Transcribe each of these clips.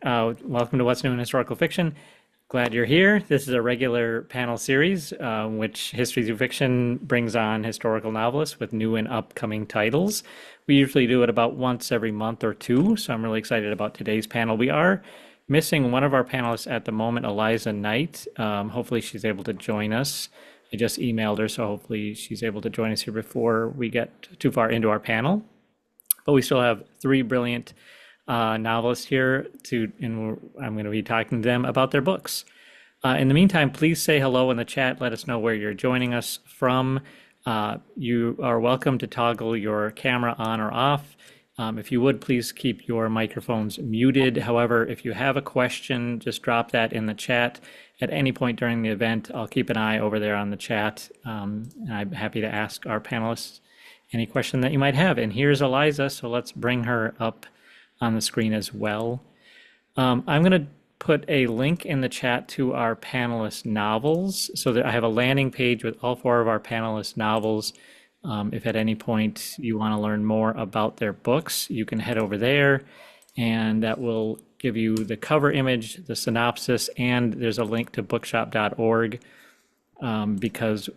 Welcome to What's New in Historical Fiction. Glad you're here. This is a regular panel series, which History Through Fiction brings on historical novelists with new and upcoming titles. We usually do it about once every month or two, so I'm really excited about today's panel. We are missing one of our panelists at the moment, Eliza Knight. Hopefully she's able to join us. I just emailed her, so hopefully she's able to join us here before we get too far into our panel. But we still have three brilliant novelists here and I'm going to be talking to them about their books. In the meantime, please say hello in the chat. Let us know where you're joining us from. You are welcome to toggle your camera on or off. If you would, please keep your microphones muted. However, if you have a question, just drop that in the chat at any point during the event. I'll keep an eye over there on the chat, and I'm happy to ask our panelists any question that you might have. And here's Eliza, so let's bring her up on the screen as well. I'm going to put a link in the chat to our panelist novels so that I have a landing page with all four of our panelist novels. If at any point you want to learn more about their books, you can head over there, and that will give you the cover image, the synopsis, and there's a link to bookshop.org because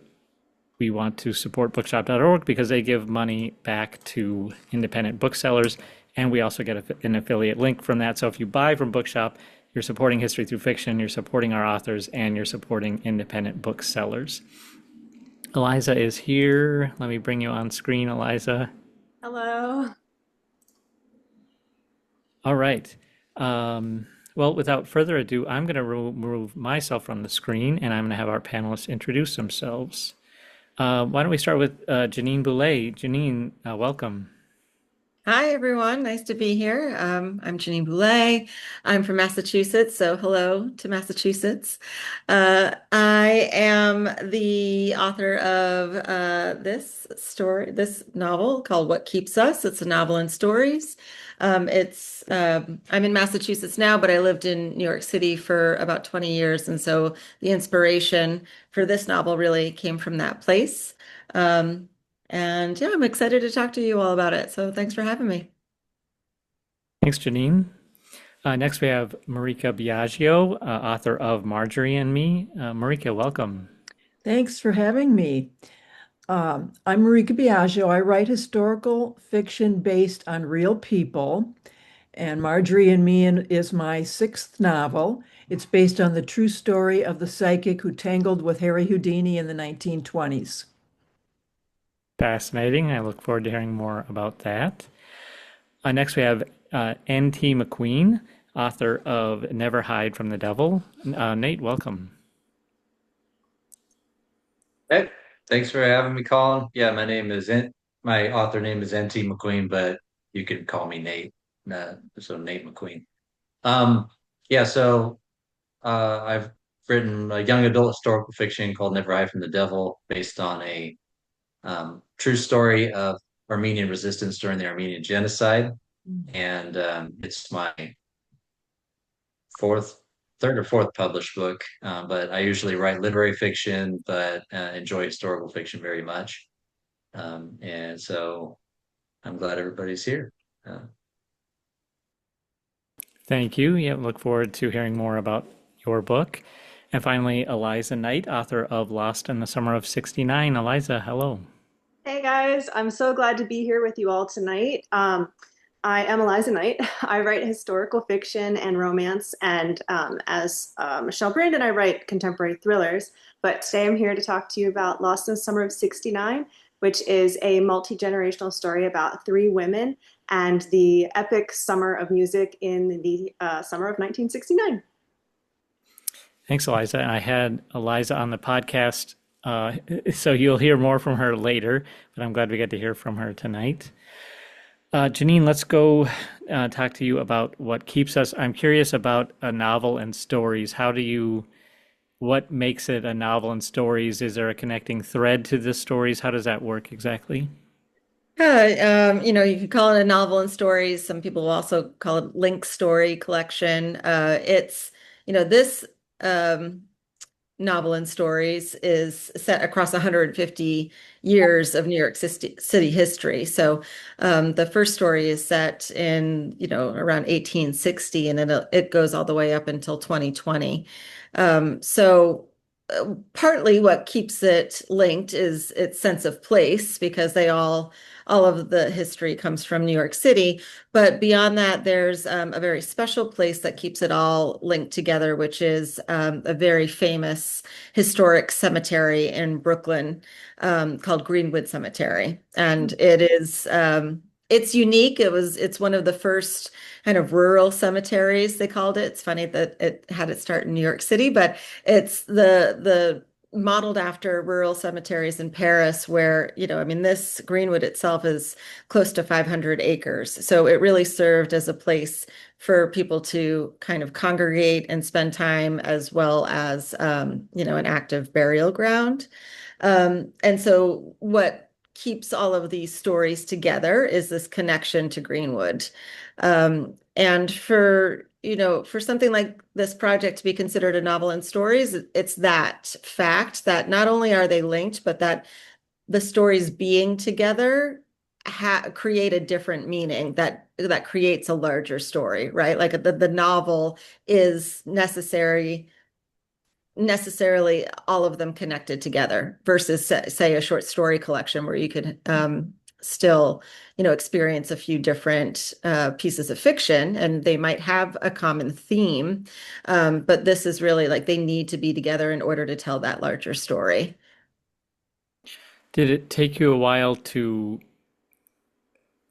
we want to support bookshop.org because they give money back to independent booksellers. And we also get an affiliate link from that. So if you buy from Bookshop, you're supporting History Through Fiction, you're supporting our authors, and you're supporting independent booksellers. Eliza is here. Let me bring you on screen, Eliza. Hello. All right. Well, without further ado, I'm going to remove myself from the screen, and I'm going to have our panelists introduce themselves. Why don't we start with Janine Boulay. Janine, welcome. Hi, everyone. Nice to be here. I'm Janine Boulay. I'm from Massachusetts, so hello to Massachusetts. I am the author of this novel called What Keeps Us. It's a novel and stories. I'm in Massachusetts now, but I lived in New York City for about 20 years, and so the inspiration for this novel really came from that place. And yeah, I'm excited to talk to you all about it. So thanks for having me. Thanks, Janine. Next, we have Marika Biagio, author of Marjorie and Me. Marika, welcome. Thanks for having me. I'm Marika Biagio. I write historical fiction based on real people, and Marjorie and Me is my sixth novel. It's based on the true story of the psychic who tangled with Harry Houdini in the 1920s. Fascinating. I look forward to hearing more about that. Next, we have N.T. McQueen, author of Never Hide from the Devil. Nate, welcome. Hey, thanks for having me, Colin. Yeah, my author name is N.T. McQueen, but you can call me Nate. So Nate McQueen. Yeah, so I've written a young adult historical fiction called Never Hide from the Devil, based on a true story of Armenian resistance during the Armenian genocide. And it's my third or fourth published book. But I usually write literary fiction, but enjoy historical fiction very much. And so I'm glad everybody's here. Thank you. Yeah, look forward to hearing more about your book. And finally, Eliza Knight, author of Lost in the Summer of '69. Eliza, hello. Hey guys, I'm so glad to be here with you all tonight. I am Eliza Knight. I write historical fiction and romance, and as Michelle Brandon, I write contemporary thrillers. But today I'm here to talk to you about Lost in the Summer of '69, which is a multi-generational story about three women and the epic summer of music in the summer of 1969. Thanks, Eliza. I had Eliza on the podcast, so you'll hear more from her later, but I'm glad we get to hear from her tonight. Janine, let's go talk to you about what keeps us. I'm curious about a novel and stories. What makes it a novel and stories? Is there a connecting thread to the stories? How does that work exactly? Yeah, you could call it a novel and stories. Some people will also call it link story collection. It's, this, um, novel and stories is set across 150 years of New York City history. So the first story is set in, around 1860, and it goes all the way up until 2020. Partly what keeps it linked is its sense of place, because all of the history comes from New York City. But beyond that, there's a very special place that keeps it all linked together, which is a very famous historic cemetery in Brooklyn, called Greenwood Cemetery. And it's unique. It's one of the first kind of rural cemeteries, they called it. It's funny that it had its start in New York City, but it's the modeled after rural cemeteries in Paris, where, this Greenwood itself is close to 500 acres. So it really served as a place for people to kind of congregate and spend time, as well as, an active burial ground. And so what keeps all of these stories together is this connection to Greenwood. And for something like this project to be considered a novel and stories, it's that fact that not only are they linked, but that the stories being together create a different meaning that creates a larger story, right? Like the novel is necessarily all of them connected together, versus say a short story collection where you could still experience a few different pieces of fiction, and they might have a common theme, but this is really like they need to be together in order to tell that larger story. Did it take you a while to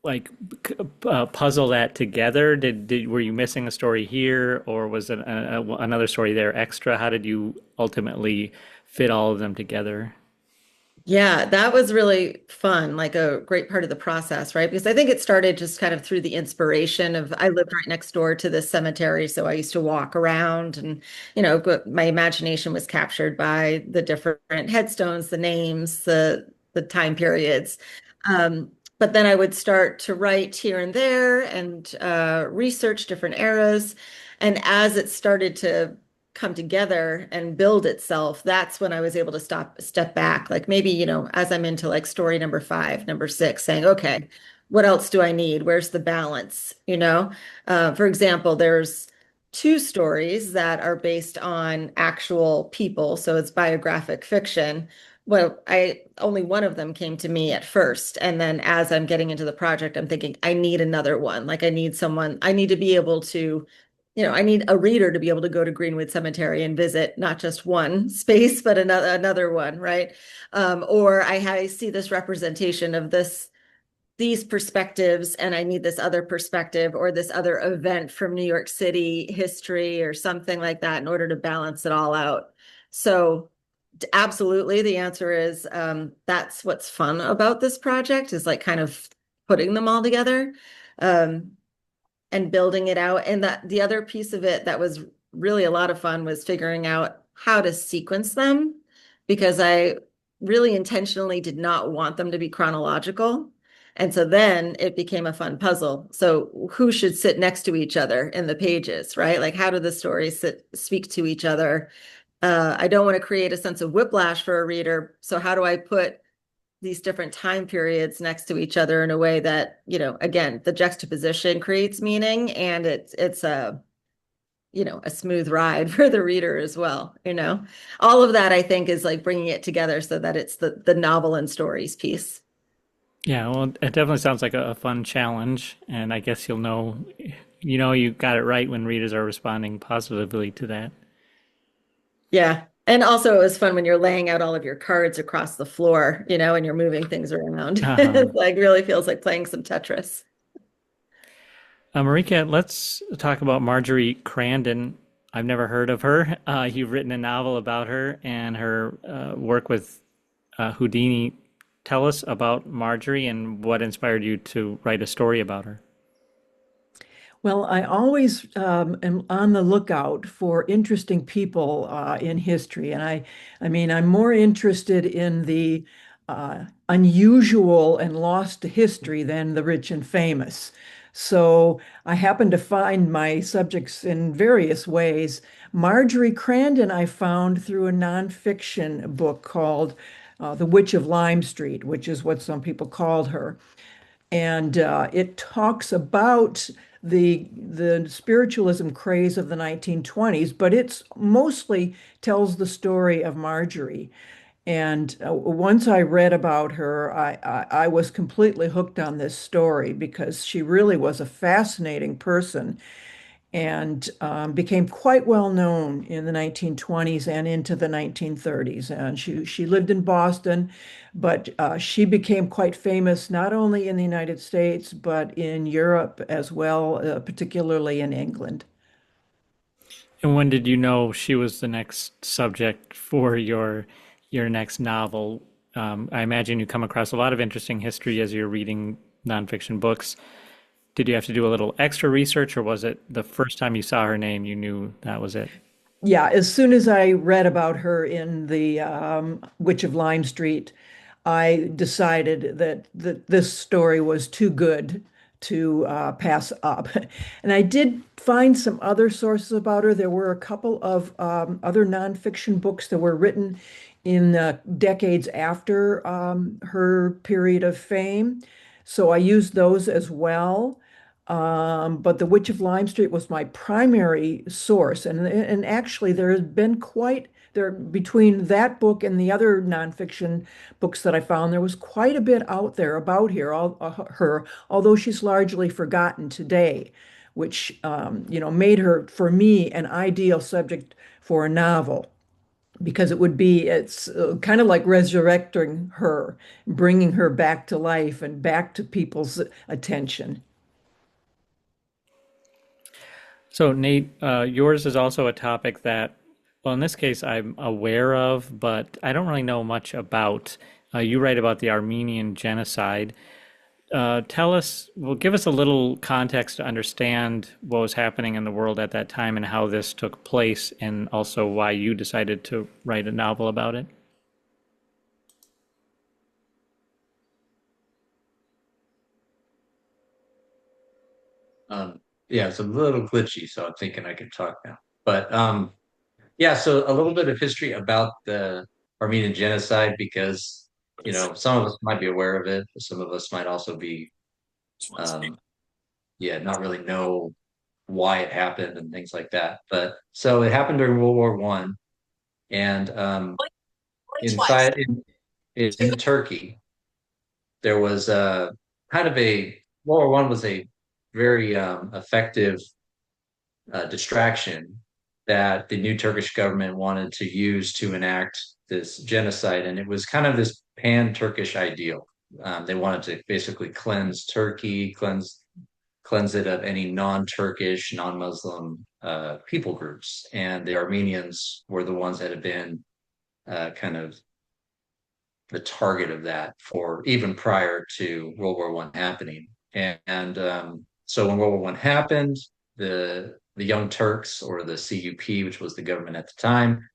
like puzzle that together? Were you missing a story here, or was it another story there extra? How did you ultimately fit all of them together? Yeah, that was really fun, like a great part of the process, right? Because I think it started just kind of through the inspiration of, I lived right next door to this cemetery, so I used to walk around, and, my imagination was captured by the different headstones, the names, the time periods. But then I would start to write here and there, and research different eras. And as it started to come together and build itself, that's when I was able to step back. Like maybe, as I'm into like story number 5, number 6, saying, okay, what else do I need? Where's the balance? For example, there's 2 stories that are based on actual people, so it's biographic fiction. Well, I only one of them came to me at first. And then as I'm getting into the project, I'm thinking, I need another one. Like I need to be able to, I need a reader to be able to go to Greenwood Cemetery and visit not just one space, but another one, right? Or I see this representation of these perspectives, and I need this other perspective or this other event from New York City history or something like that in order to balance it all out. So absolutely, the answer is that's what's fun about this project, is like kind of putting them all together. And building it out. And that the other piece of it that was really a lot of fun was figuring out how to sequence them, because I really intentionally did not want them to be chronological. And so then it became a fun puzzle. So who should sit next to each other in the pages, right? Like how do the stories speak to each other? I don't want to create a sense of whiplash for a reader. So how do I put these different time periods next to each other in a way that, again, the juxtaposition creates meaning, and it's a smooth ride for the reader as well. All of that I think is like bringing it together so that it's the novel and stories piece. Yeah, well, it definitely sounds like a fun challenge, and I guess you'll know, you got it right when readers are responding positively to that. Yeah. And also it was fun when you're laying out all of your cards across the floor, and you're moving things around. Uh-huh. It's like really feels like playing some Tetris. Marika, let's talk about Marjorie Crandon. I've never heard of her. You've written a novel about her and her work with Houdini. Tell us about Marjorie and what inspired you to write a story about her. Well, I always am on the lookout for interesting people in history. And I mean, I'm more interested in the unusual and lost to history than the rich and famous. So I happened to find my subjects in various ways. Marjorie Crandon I found through a nonfiction book called The Witch of Lime Street, which is what some people called her. And it talks about the spiritualism craze of the 1920s, but it's mostly tells the story of Marjorie. And once I read about her, I was completely hooked on this story because she really was a fascinating person and became quite well known in the 1920s and into the 1930s. And she lived in Boston, but she became quite famous not only in the United States, but in Europe as well, particularly in England. And when did you know she was the next subject for your next novel? I imagine you come across a lot of interesting history as you're reading nonfiction books. Did you have to do a little extra research, or was it the first time you saw her name, you knew that was it? Yeah, as soon as I read about her in the Witch of Lime Street, I decided that this story was too good to pass up. And I did find some other sources about her. There were a couple of other nonfiction books that were written in decades after her period of fame. So I used those as well. But The Witch of Lime Street was my primary source. And actually, there has been quite there between that book and the other nonfiction books that I found, there was quite a bit out there about her, although she's largely forgotten today, which made her, for me, an ideal subject for a novel because it's kind of like resurrecting her, bringing her back to life and back to people's attention. So, Nate, yours is also a topic that, well, in this case, I'm aware of, but I don't really know much about. You write about the Armenian genocide. Tell us, well, give us a little context to understand what was happening in the world at that time and how this took place, and also why you decided to write a novel about it. Yeah, it's a little glitchy, so I'm thinking I can talk now. But yeah, so a little bit of history about the Armenian genocide because, some of us might be aware of it, but some of us might also be, um, yeah, not really know why it happened and things like that. But so it happened during World War One, and inside in Turkey, there was a kind of a World War One was a very effective distraction that the new Turkish government wanted to use to enact this genocide. And it was kind of this pan-Turkish ideal. They wanted to basically cleanse Turkey, cleanse it of any non-Turkish, non-Muslim people groups. And the Armenians were the ones that had been kind of the target of that for even prior to World War One happening. And so when World War One happened, the Young Turks or the CUP, which was the government at the time,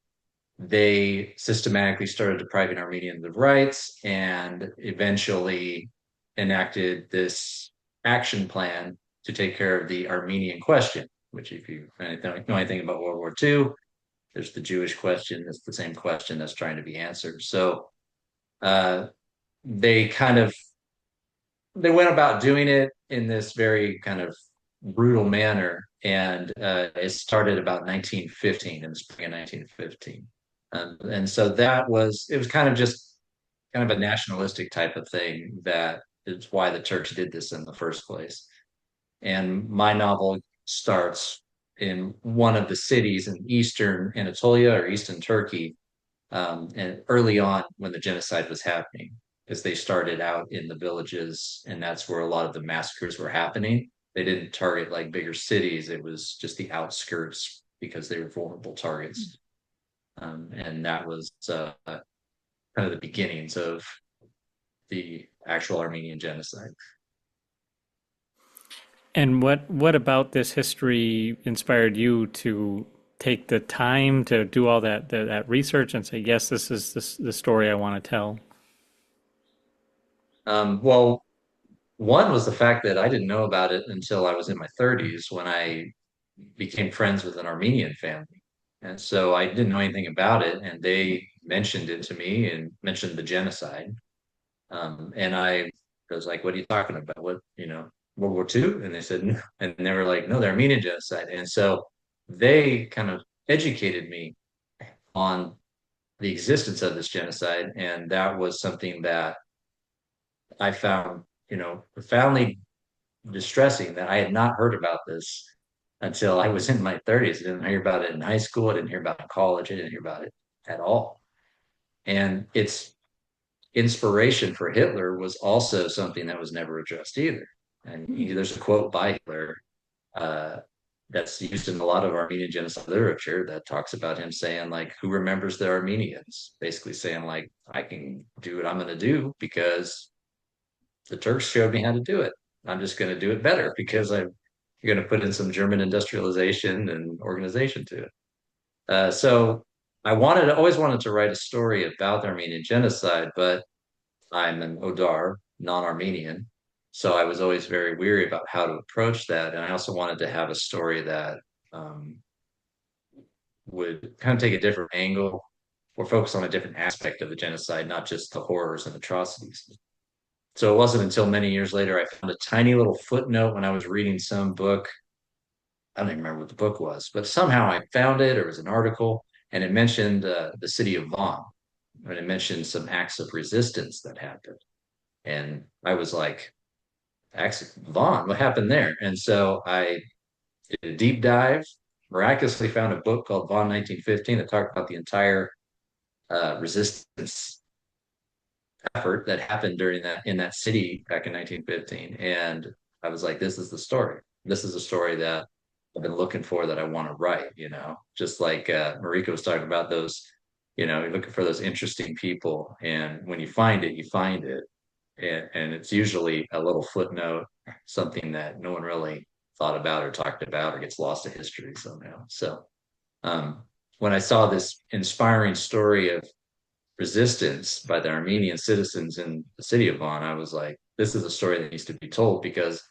they systematically started depriving Armenians of rights and eventually enacted this action plan to take care of the Armenian question, which if you know anything about World War II, there's the Jewish question. It's the same question that's trying to be answered. So uh, they kind of they went about doing it in this very kind of brutal manner, and it started about 1915 in the spring of 1915, and so it was kind of just kind of a nationalistic type of thing that is why the Turks did this in the first place. And my novel starts in one of the cities in eastern Anatolia or eastern Turkey, and early on when the genocide was happening, because they started out in the villages, and that's where a lot of the massacres were happening. They didn't target like bigger cities; it was just the outskirts because they were vulnerable targets, and that was kind of the beginnings of the actual Armenian genocide. And what about this history inspired you to take the time to do all that research and say, yes, this is the story I want to tell? Well, One was the fact that I didn't know about it until I was in my 30s when I became friends with an Armenian family. And so I didn't know anything about it, and they mentioned it to me and mentioned the genocide. And I was like, "What are you talking about? What, World War II?" And they said, "No." And they were like, "No, the Armenian genocide." And so they kind of educated me on the existence of this genocide, and that was something that I found, profoundly distressing that I had not heard about this until I was in my 30s. I didn't hear about it in high school. I didn't hear about it in college. I didn't hear about it at all. And its inspiration for Hitler was also something that was never addressed either. And there's a quote by Hitler uh, that's used in a lot of Armenian genocide literature that talks about him saying, like, who remembers the Armenians? Basically saying, like, I can do what I'm going to do because the Turks showed me how to do it. I'm just going to do it better because I'm going to put in some German industrialization and organization to it. So always wanted to write a story about the Armenian genocide, but I'm an Odar, non-Armenian. So I was always very weary about how to approach that. And I also wanted to have a story that um, would kind of take a different angle or focus on a different aspect of the genocide, not just the horrors and atrocities. So it wasn't until many years later I found a tiny little footnote when I was reading some book. I don't even remember what the book was, but somehow I found it, or it was an article, and it mentioned the city of Von, and it mentioned some acts of resistance that happened. And I was like, acts of Von, what happened there? And so I did a deep dive, miraculously found a book called Von 1915 that talked about the entire resistance effort that happened during that in that city back in 1915. And I was like, this is the story. This is a story that I've been looking for that I want to write, just like Mariko was talking about those, you're looking for those interesting people. And when you find it, you find it. And it's usually a little footnote, something that no one really thought about or talked about or gets lost to history somehow. So um, when I saw this inspiring story of resistance by the Armenian citizens in the city of Van, I was like, this is a story that needs to be told because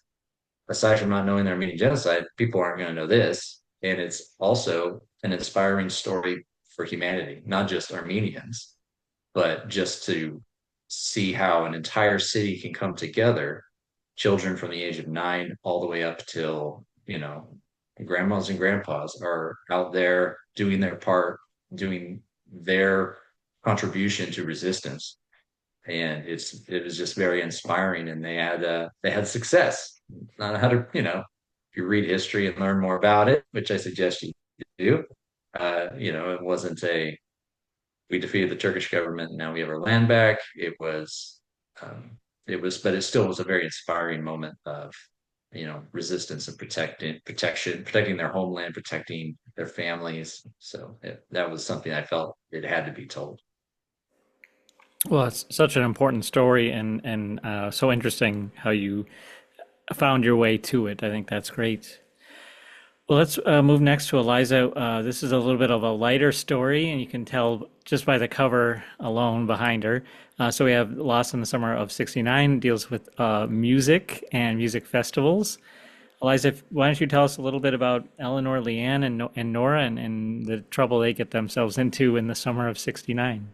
aside from not knowing the Armenian genocide, people aren't going to know this. And it's also an inspiring story for humanity, not just Armenians, but just to see how an entire city can come together, children from the age of 9 all the way up till, grandmas and grandpas are out there doing their part, doing their contribution to resistance. And it was just very inspiring, and they had success. Not how to, if you read history and learn more about it, which I suggest you do, it wasn't a we defeated the Turkish government and now we have our land back. But it still was a very inspiring moment of, resistance and protecting their homeland, protecting their families. So that was something I felt it had to be told. Well, it's such an important story and so interesting how you found your way to it. I think that's great. Well, let's move next to Eliza. This is a little bit of a lighter story, and you can tell just by the cover alone behind her. So we have Lost in the Summer of '69, deals with music and music festivals. Eliza, why don't you tell us a little bit about Eleanor, Leanne, and Nora and the trouble they get themselves into in the summer of '69?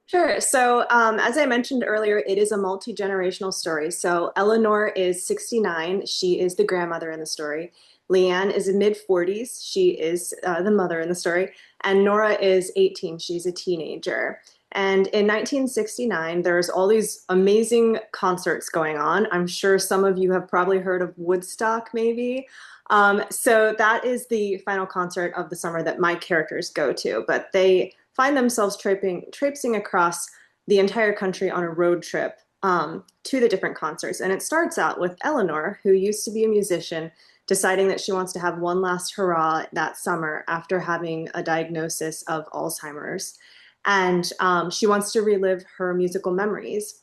Sure. So, as I mentioned earlier, it is a multi-generational story. So, Eleanor is 69. She is the grandmother in the story. Leanne is in mid-40s. She is the mother in the story. And Nora is 18. She's a teenager. And in 1969, there's all these amazing concerts going on. I'm sure some of you have probably heard of Woodstock, maybe. So that is the final concert of the summer that my characters go to. But they find themselves traipsing across the entire country on a road trip to the different concerts. And it starts out with Eleanor, who used to be a musician, deciding that she wants to have one last hurrah that summer after having a diagnosis of Alzheimer's. And she wants to relive her musical memories,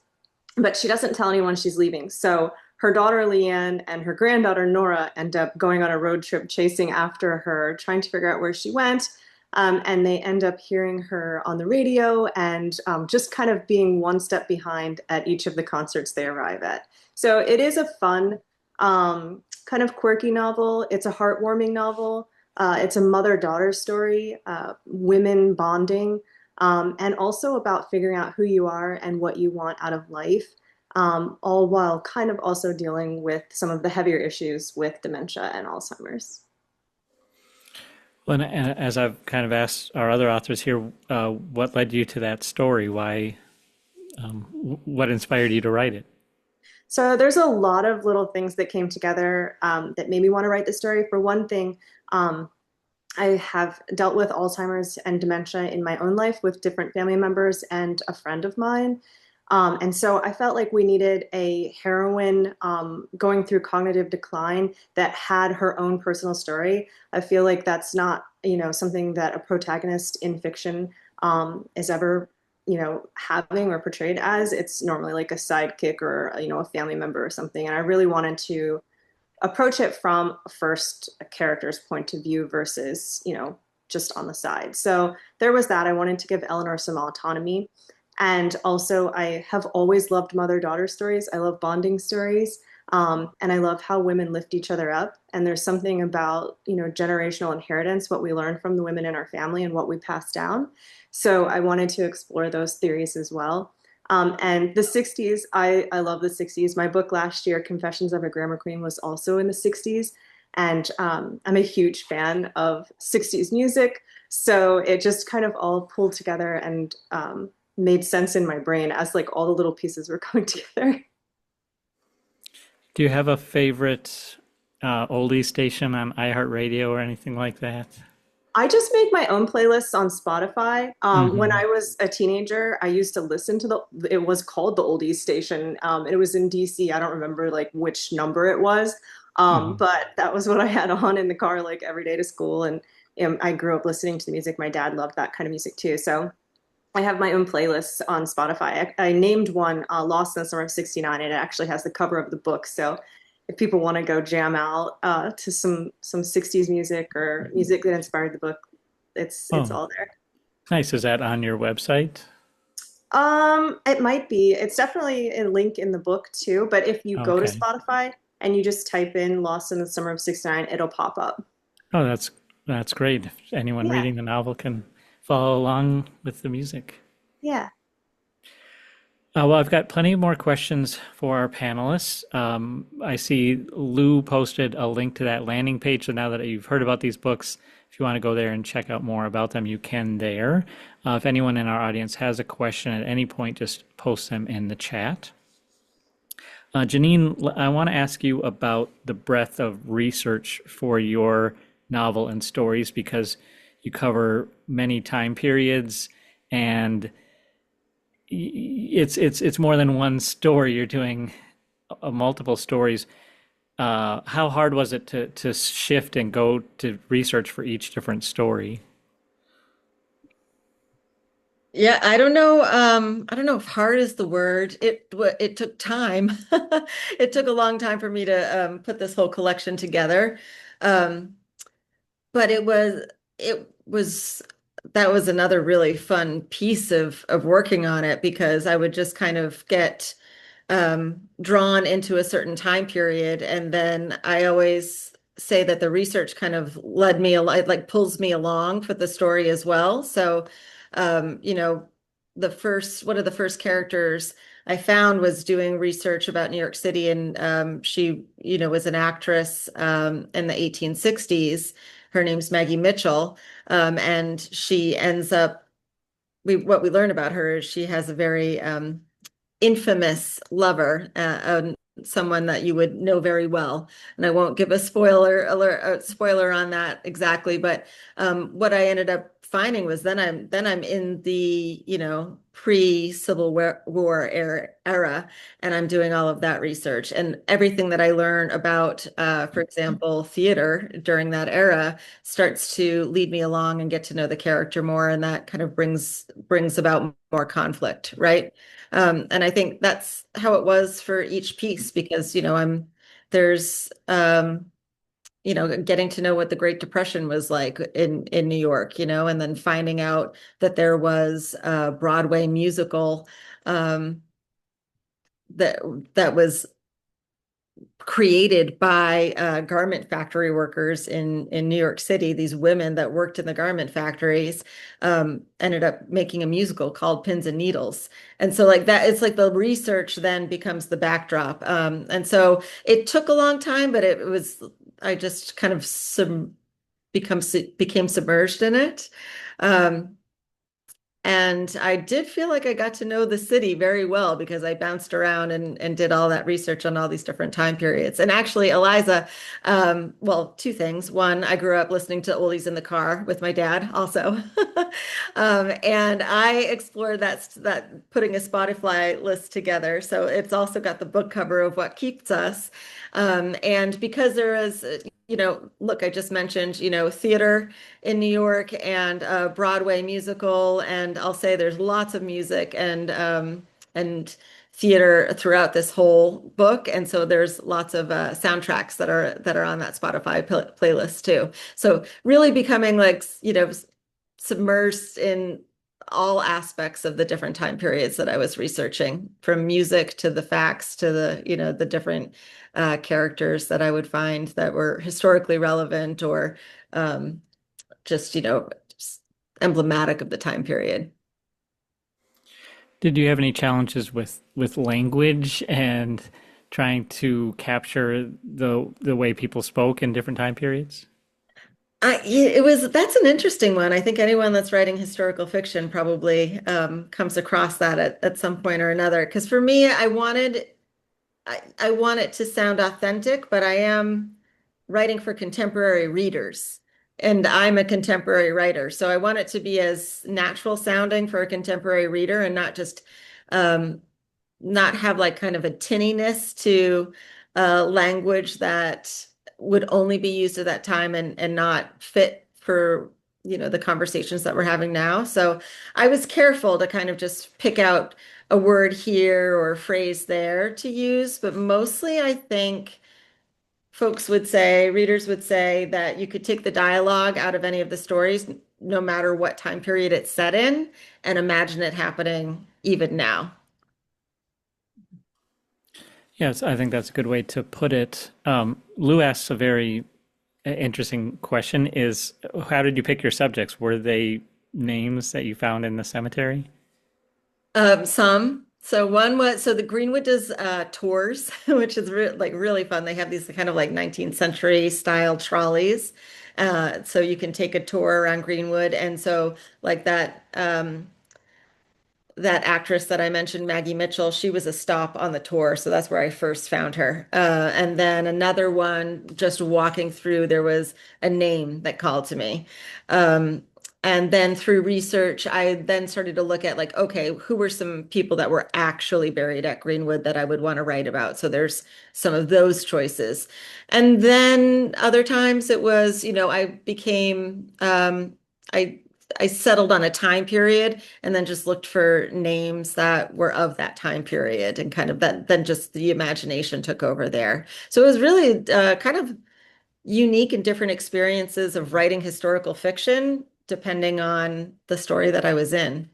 but she doesn't tell anyone she's leaving. So her daughter Leanne and her granddaughter Nora end up going on a road trip chasing after her, trying to figure out where she went. And they end up hearing her on the radio and just kind of being one step behind at each of the concerts they arrive at. So it is a fun, kind of quirky novel. It's a heartwarming novel. It's a mother-daughter story, women bonding, and also about figuring out who you are and what you want out of life, all while kind of also dealing with some of the heavier issues with dementia and Alzheimer's. Well, and as I've kind of asked our other authors here, what led you to that story? Why, what inspired you to write it? So there's a lot of little things that came together that made me want to write the story. For one thing, um, I have dealt with Alzheimer's and dementia in my own life with different family members and a friend of mine. And so I felt like we needed a heroine going through cognitive decline that had her own personal story. I feel like that's not, something that a protagonist in fiction is ever, having or portrayed as. It's normally like a sidekick or, a family member or something. And I really wanted to approach it from first a character's point of view versus, just on the side. So there was that. I wanted to give Eleanor some autonomy. And also, I have always loved mother-daughter stories. I love bonding stories. And I love how women lift each other up. And there's something about, generational inheritance, what we learn from the women in our family and what we pass down. So I wanted to explore those theories as well. And the 60s, I love the 60s. My book last year, Confessions of a Grammar Queen, was also in the 60s. And I'm a huge fan of 60s music. So it just kind of all pulled together and made sense in my brain as like all the little pieces were coming together. Do you have a favorite oldie station on iHeartRadio or anything like that? I just make my own playlists on Spotify. When Hmm. I was a teenager, I used to listen to it was called the Oldies Station. And it was in DC. I don't remember like which number it was. Hmm. But that was what I had on in the car like every day to school. And I grew up listening to the music. My dad loved that kind of music too. So I have my own playlists on Spotify. I named one Lost in the Summer of '69, and it actually has the cover of the book. So if people want to go jam out to some '60s music or music that inspired the book, it's Oh, all there. nice. Is that on your website? It might be. It's definitely a link in the book too. But if you go to Okay. Spotify and you just type in Lost in the Summer of '69, it'll pop up. Oh, that's great. If anyone Yeah, reading the novel can follow along with the music. yeah. Well, I've got plenty more questions for our panelists. I see Lou posted a link to that landing page. So now that you've heard about these books, if you want to go there and check out more about them, you can there. If anyone in our audience has a question at any point, just post them in the chat. Janine, I want to ask you about the breadth of research for your novel and stories because you cover many time periods and it's more than one story. You're doing multiple stories. How hard was it to shift and go to research for each different story? Yeah, I don't know if hard is the word. It took time. It took a long time for me to put this whole collection together. Um, but it was that was another really fun piece of working on it because I would just kind of get drawn into a certain time period, and then I always say that the research kind of led me, it like pulls me along for the story as well. So, you know, the first one of the first characters I found was doing research about New York City, and she, was an actress in the 1860s. Her name's Maggie Mitchell, and she ends up. What we learn about her is she has a very infamous lover, someone that you would know very well. And I won't give a spoiler on that exactly, but what I ended up finding was then I'm in the pre-Civil War era, and I'm doing all of that research and everything that I learn about, for example, theater during that era starts to lead me along and get to know the character more, and that kind of brings about more conflict, right? And I think that's how it was for each piece because, there's, getting to know what the Great Depression was like in New York, and then finding out that there was a Broadway musical um, that that was created by garment factory workers in New York City. These women that worked in the garment factories ended up making a musical called Pins and Needles. And so like that, it's like the research then becomes the backdrop. And so it took a long time, but it was, I just kind of became submerged in it. Um, and I did feel like I got to know the city very well because I bounced around and did all that research on all these different time periods. And actually, Eliza, well, two things. One, I grew up listening to oldies in the car with my dad also. And I explored that putting a Spotify list together. So it's also got the book cover of What Keeps Us. And because there is, look, I just mentioned, theater in New York and a Broadway musical, and I'll say there's lots of music and theater throughout this whole book, and so there's lots of soundtracks that are on that Spotify playlist too. So really becoming like submersed in all aspects of the different time periods that I was researching, from music to the facts to the different characters that I would find that were historically relevant or just, just emblematic of the time period. Did you have any challenges with language and trying to capture the way people spoke in different time periods? That's an interesting one. I think anyone that's writing historical fiction probably comes across that at some point or another. Because for me, I want it to sound authentic, but I am writing for contemporary readers, and I'm a contemporary writer. So I want it to be as natural sounding for a contemporary reader and not just um, not have like kind of a tinniness to language that would only be used at that time and not fit for the conversations that we're having now. So I was careful to kind of just pick out a word here or a phrase there to use, but mostly I think readers would say that you could take the dialogue out of any of the stories, no matter what time period it's set in, and imagine it happening even now. Yes, I think that's a good way to put it. Lou asks a very interesting question is how did you pick your subjects? Were they names that you found in the cemetery? Some. So one was so the Greenwood does tours, which is like really fun. They have these kind of like 19th century style trolleys. So you can take a tour around Greenwood. And so like that actress that I mentioned, Maggie Mitchell, she was a stop on the tour. So that's where I first found her. And then another one, just walking through, there was a name that called to me. Um, and then through research, I then started to look at like, okay, who were some people that were actually buried at Greenwood that I would want to write about? So there's some of those choices. And then other times it was, I became, I I settled on a time period and then just looked for names that were of that time period and kind of that then just the imagination took over there. So it was really kind of unique and different experiences of writing historical fiction depending on the story that I was in.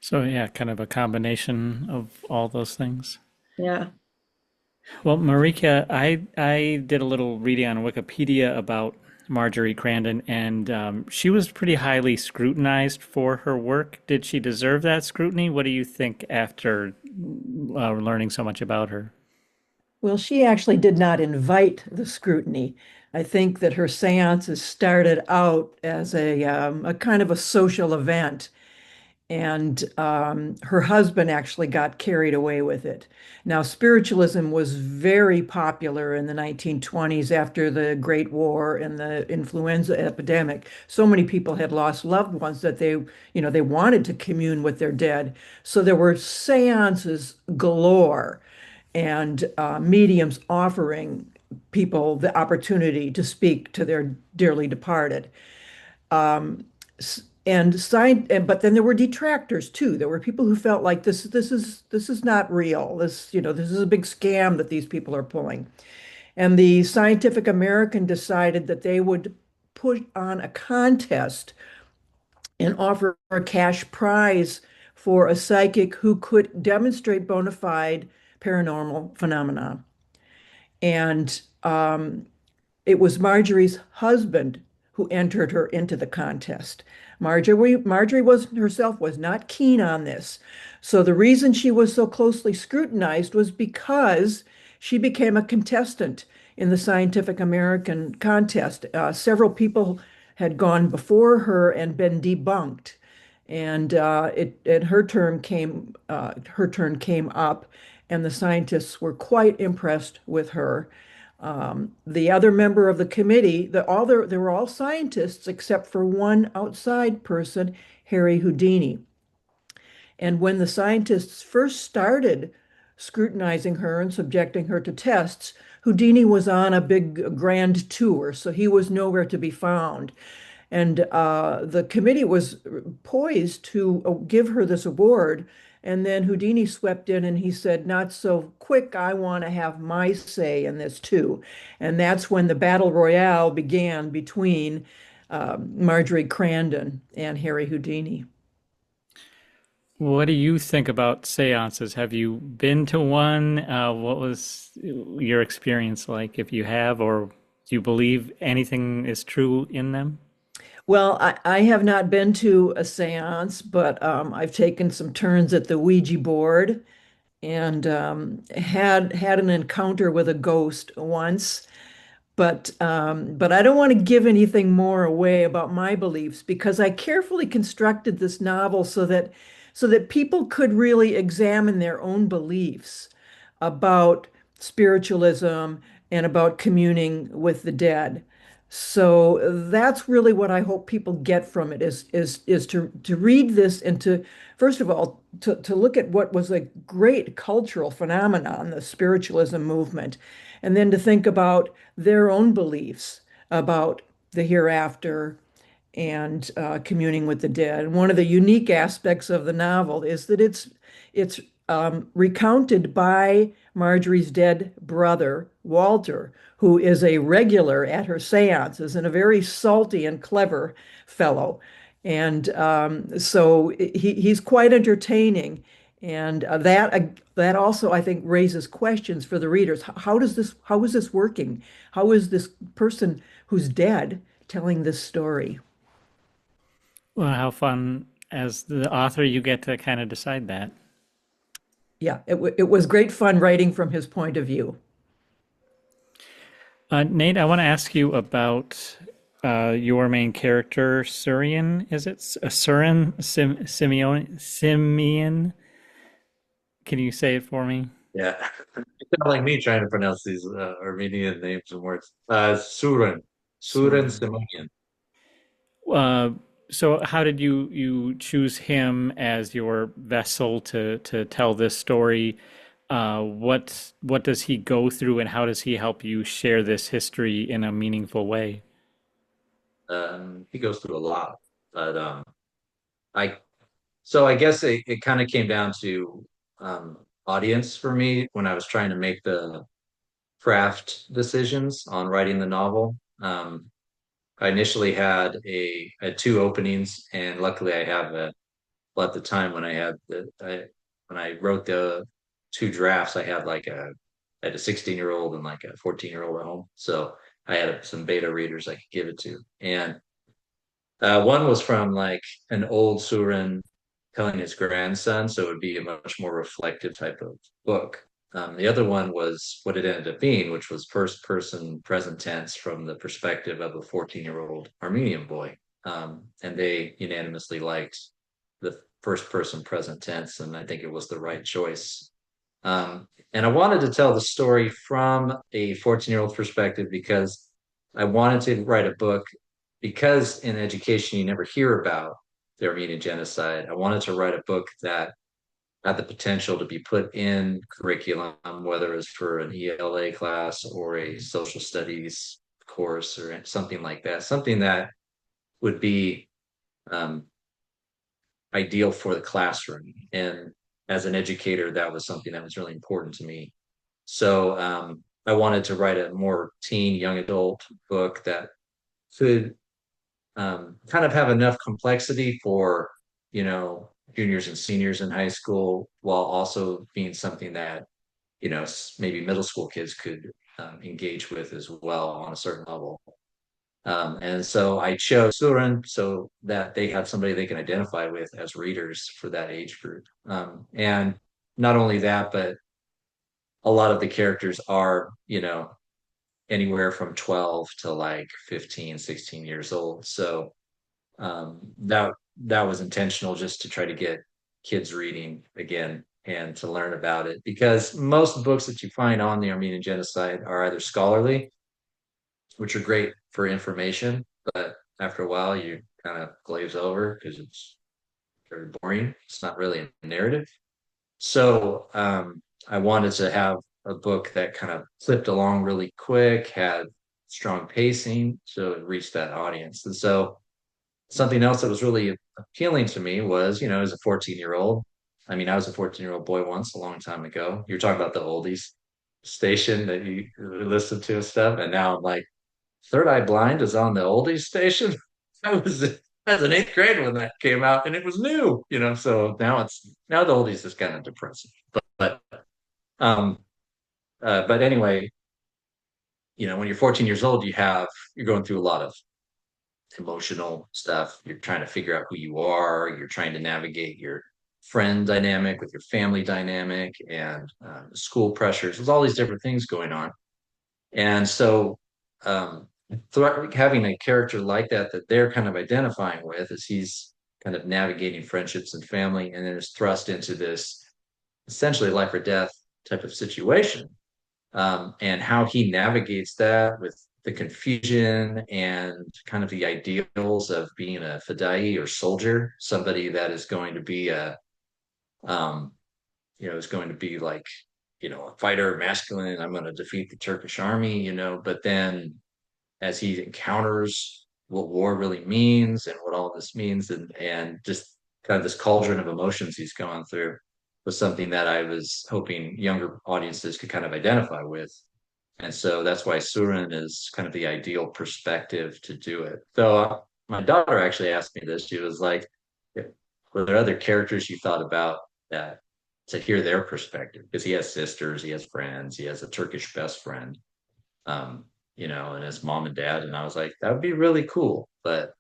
So yeah, kind of a combination of all those things. Yeah. Well, Marika, I did a little reading on Wikipedia about Marjorie Crandon, and she was pretty highly scrutinized for her work. Did she deserve that scrutiny? What do you think after learning so much about her? Well, she actually did not invite the scrutiny. I think that her seances started out as a kind of a social event, and her husband actually got carried away with it. Now, spiritualism was very popular in the 1920s after the Great War and the influenza epidemic. So many people had lost loved ones that they wanted to commune with their dead. So there were seances galore and mediums offering people the opportunity to speak to their dearly departed. Um, but then there were detractors too. There were people who felt like this is not real. This is a big scam that these people are pulling. And the Scientific American decided that they would put on a contest and offer a cash prize for a psychic who could demonstrate bona fide paranormal phenomena. And it was Marjorie's husband who entered her into the contest. Marjorie was herself was not keen on this. So the reason she was so closely scrutinized was because she became a contestant in the Scientific American contest. Several people had gone before her and been debunked, and her turn came up, and the scientists were quite impressed with her. The other member of the committee, they were all scientists except for one outside person, Harry Houdini. And when the scientists first started scrutinizing her and subjecting her to tests, Houdini was on a big grand tour, so he was nowhere to be found. And the committee was poised to give her this award. And then Houdini swept in and he said, "Not so quick. I want to have my say in this too." And that's when the battle royale began between Marjorie Crandon and Harry Houdini. What do you think about seances? Have you been to one? What was your experience like, if you have, or do you believe anything is true in them? Well, I have not been to a seance, but I've taken some turns at the Ouija board and had an encounter with a ghost once. But I don't want to give anything more away about my beliefs because I carefully constructed this novel so that people could really examine their own beliefs about spiritualism and about communing with the dead. So that's really what I hope people get from it is to read this and to first of all to look at what was a great cultural phenomenon, the spiritualism movement, and then to think about their own beliefs about the hereafter and communing with the dead. And one of the unique aspects of the novel is that it's recounted by Marjorie's dead brother, Walter, who is a regular at her seances and a very salty and clever fellow. And so he's quite entertaining. And that also, I think, raises questions for the readers. How is this working? How is this person who's dead telling this story? Well, how fun as the author you get to kind of decide that. Yeah, it was great fun writing from his point of view. Nate, I want to ask you about your main character, Surian. Is it Surin Simeon? Can you say it for me? Yeah. It's not like me trying to pronounce these Armenian names and words. Surin. Surin Soren. Simonian. Uh, so how did you choose him as your vessel to tell this story? What does he go through, and how does he help you share this history in a meaningful way? He goes through a lot, but I so I guess it kind of came down to audience for me when I was trying to make the craft decisions on writing the novel. I initially had two openings, and luckily I have well, at the time when when I wrote the two drafts, I had a 16-year-old and like a 14-year-old at home, so I had some beta readers I could give it to, and one was from like an old Surin telling his grandson, so it would be a much more reflective type of book. The other one was what it ended up being, which was first person present tense from the perspective of a 14-year-old Armenian boy. And they unanimously liked the first person present tense, and I think it was the right choice. And I wanted to tell the story from a 14-year-old perspective because I wanted to write a book because in education you never hear about the Armenian genocide. I wanted to write a book that had the potential to be put in curriculum, whether it's for an ELA class or a social studies course or something like that, something that would be um, ideal for the classroom. And as an educator, that was something that was really important to me. So I wanted to write a more teen, young adult book that could kind of have enough complexity for, juniors and seniors in high school while also being something that maybe middle school kids could engage with as well on a certain level. And so I chose Surin so that they have somebody they can identify with as readers for that age group. And not only that, but a lot of the characters are, anywhere from 12 to like 15, 16 years old. So that was intentional just to try to get kids reading again and to learn about it because most books that you find on the Armenian genocide are either scholarly, which are great for information, but after a while you kind of glaze over because it's very boring. It's not really a narrative. So I wanted to have a book that kind of flipped along really quick, had strong pacing, so it reached that audience. And so something else that was really appealing to me was, as a 14-year-old, I mean, I was a 14-year-old boy once a long time ago. You're talking about the oldies station that you listen to and stuff. And now I'm like, Third Eye Blind is on the oldies station. I was in eighth grade when that came out and it was new, so now the oldies is kind of depressing. Um but anyway, when you're 14 years old, you're going through a lot of emotional stuff. You're trying to figure out who you are. You're trying to navigate your friend dynamic with your family dynamic and school pressures. There's all these different things going on. And so having a character like that they're kind of identifying with as he's kind of navigating friendships and family and then is thrust into this essentially life or death type of situation, and how he navigates that with the confusion and kind of the ideals of being a fidei or soldier, somebody that is going to be um, is going to be like, a fighter, masculine. I'm going to defeat the Turkish army, but then as he encounters what war really means and what all this means and just kind of this cauldron of emotions he's going through was something that I was hoping younger audiences could kind of identify with. And so that's why Surin is kind of the ideal perspective to do it. So my daughter actually asked me this. She was like, were there other characters you thought about that to hear their perspective? Because he has sisters, he has friends, he has a Turkish best friend, and his mom and dad. And I was like, that would be really cool. But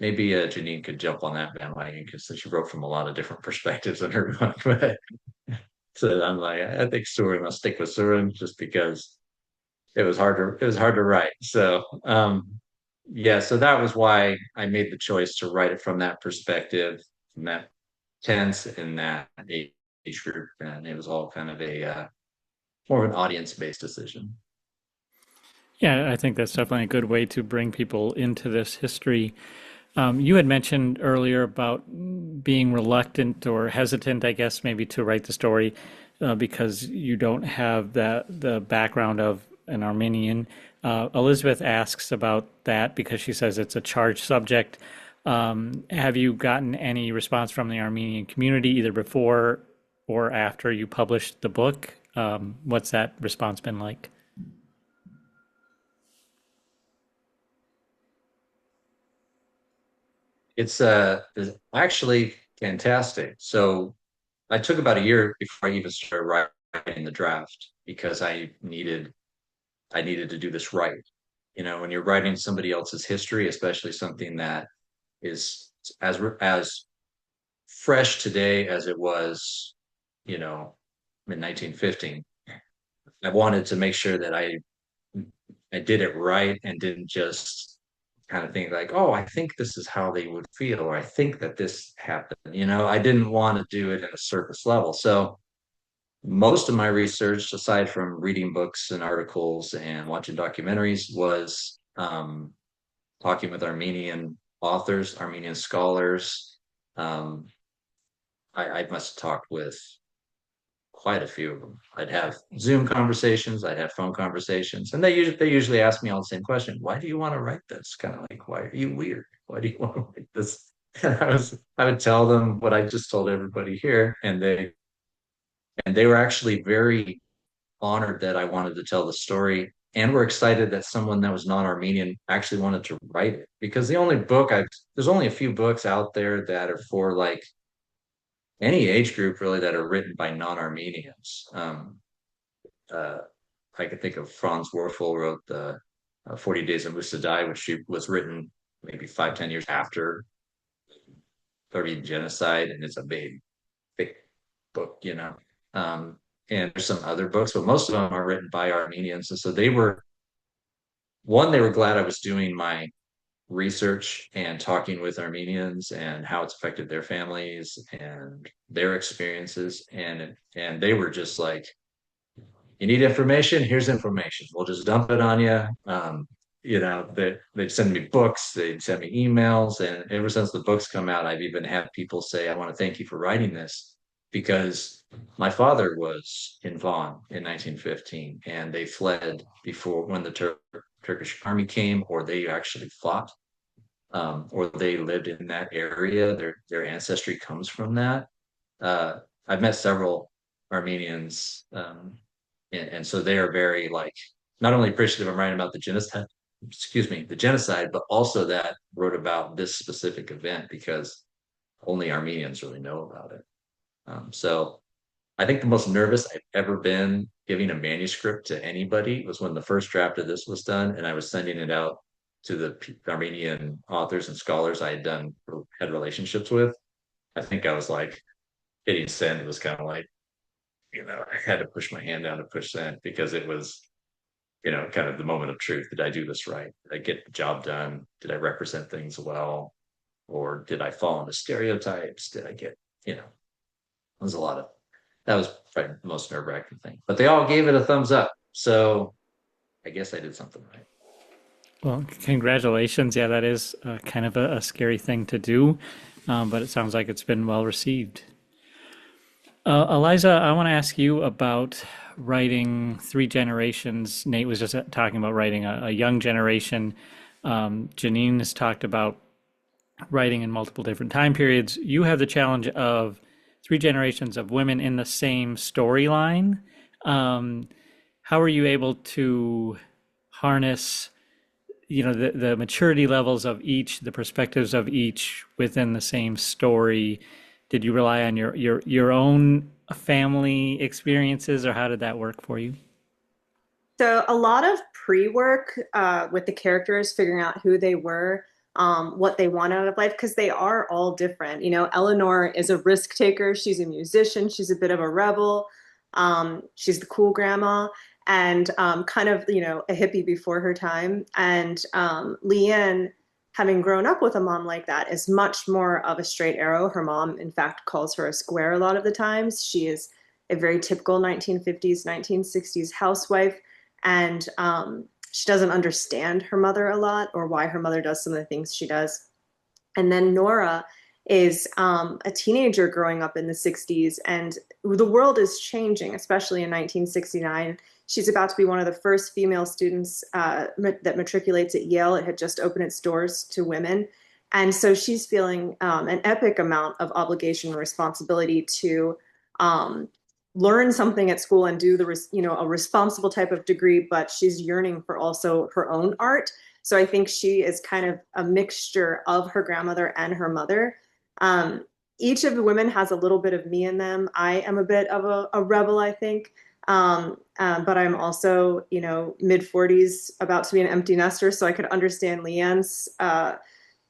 maybe Janine could jump on that bandwagon because she wrote from a lot of different perspectives in her book. But so I'm like, I think Surin, I'll stick with Surin just because it was hard to write. So yeah, so that was why I made the choice to write it from that perspective, from that tense and that age group, and it was all kind of a more of an audience-based decision. Yeah, I think that's definitely a good way to bring people into this history. You had mentioned earlier about being reluctant or hesitant, I guess, maybe to write the story because you don't have the background of an Armenian. Elizabeth asks about that because she says it's a charged subject. Have you gotten any response from the Armenian community either before or after you published the book? What's that response been like? It's actually fantastic. So I took about a year before I even started writing the draft because I needed to do this right. When you're writing somebody else's history, especially something that is as fresh today as it was, in 1915, I wanted to make sure that I did it right and didn't just kind of think like, oh, I think this is how they would feel, or I think that this happened. I didn't want to do it at a surface level. So most of my research, aside from reading books and articles and watching documentaries, was talking with Armenian authors, Armenian scholars. Um, I must have talked with quite a few of them. I'd have Zoom conversations, I'd have phone conversations, and they usually ask me all the same question: Why do you want to write this? Kind of like, why are you weird? Why do you want to write this? And I would tell them what I just told everybody here, and they were actually very honored that I wanted to tell the story and were excited that someone that was non-Armenian actually wanted to write it because there's only a few books out there that are for like any age group really that are written by non-Armenians. I could think of Franz Werfel wrote the 40 Days of Musadai, which was written maybe 5, 10 years after Armenian genocide, and it's a big book, you know. Um, and there's some other books, but most of them are written by Armenians. And so they were glad I was doing my research and talking with Armenians and how it's affected their families and their experiences. And they were just like, you need information, here's information. We'll just dump it on you. They'd send me books, they'd send me emails, and ever since the books come out, I've even had people say, I want to thank you for writing this because my father was in Van in 1915 and they fled before when the Turkish army came, or they actually fought, or they lived in that area. Their ancestry comes from that. I've met several Armenians, and so they are very like not only appreciative I'm writing about the genocide, but also that wrote about this specific event because only Armenians really know about it. So I think the most nervous I've ever been giving a manuscript to anybody was when the first draft of this was done, and I was sending it out to the Armenian authors and scholars I had relationships with. I think I was like hitting send was kind of like, I had to push my hand down to push send because it was, kind of the moment of truth. Did I do this right? Did I get the job done? Did I represent things well? Or did I fall into stereotypes? Did I get, it was that was probably the most nerve-wracking thing. But they all gave it a thumbs up. So I guess I did something right. Well, congratulations. Yeah, that is kind of a scary thing to do, but it sounds like it's been well received. Eliza, I want to ask you about writing three generations. Nate was just talking about writing a young generation. Janine has talked about writing in multiple different time periods. You have the challenge of three generations of women in the same storyline. How are you able to harness, the maturity levels of each, the perspectives of each within the same story? Did you rely on your own family experiences, or how did that work for you? So a lot of pre-work with the characters, figuring out who they were, what they want out of life, because they are all different. Eleanor is a risk taker. She's a musician. She's a bit of a rebel. She's the cool grandma and kind of, a hippie before her time. And Leanne, having grown up with a mom like that, is much more of a straight arrow. Her mom, in fact, calls her a square a lot of the times. She is a very typical 1950s, 1960s housewife. And she doesn't understand her mother a lot or why her mother does some of the things she does. And then Nora is a teenager growing up in the 60s, and the world is changing, especially in 1969. She's about to be one of the first female students that matriculates at Yale. It had just opened its doors to women. And so she's feeling an epic amount of obligation and responsibility to learn something at school and do a responsible type of degree, but she's yearning for also her own art. So I think she is kind of a mixture of her grandmother and her mother. Each of the women has a little bit of me in them. I am a bit of a rebel, I think. But I'm also, mid 40s, about to be an empty nester. So I could understand Leanne's